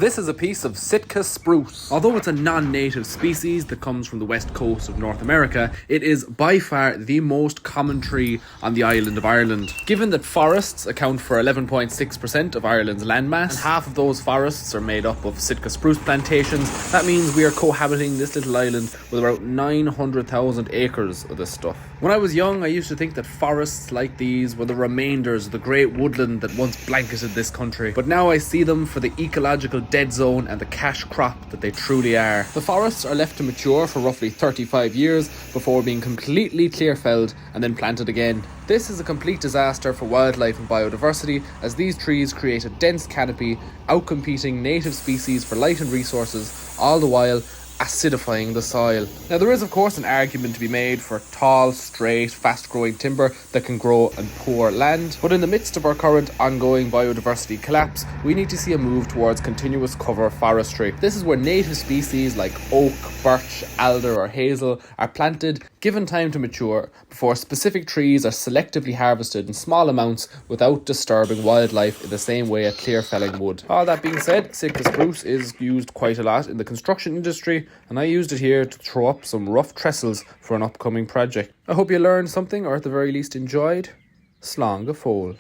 This is a piece of Sitka Spruce. Although it's a non-native species that comes from the west coast of North America, it is by far the most common tree on the island of Ireland. Given that forests account for 11.6% of Ireland's landmass, and half of those forests are made up of Sitka Spruce plantations, that means we are cohabiting this little island with about 900,000 acres of this stuff. When I was young, I used to think that forests like these were the remainders of the great woodland that once blanketed this country, but now I see them for the ecological dead zone and the cash crop that they truly are. The forests are left to mature for roughly 35 years before being completely clear-felled and then planted again. This is a complete disaster for wildlife and biodiversity, as these trees create a dense canopy, outcompeting native species for light and resources, all the while acidifying the soil. Now, there is of course an argument to be made for tall, straight, fast-growing timber that can grow on poor land, but in the midst of our current ongoing biodiversity collapse, we need to see a move towards continuous cover forestry. This is where native species like oak, birch, alder or hazel are planted, given time to mature, before specific trees are selectively harvested in small amounts without disturbing wildlife in the same way a clear felling would. All that being said, Sitka Spruce is used quite a lot in the construction industry, and I used it here to throw up some rough trestles for an upcoming project. I hope you learned something, or at the very least enjoyed. Slán go fóill.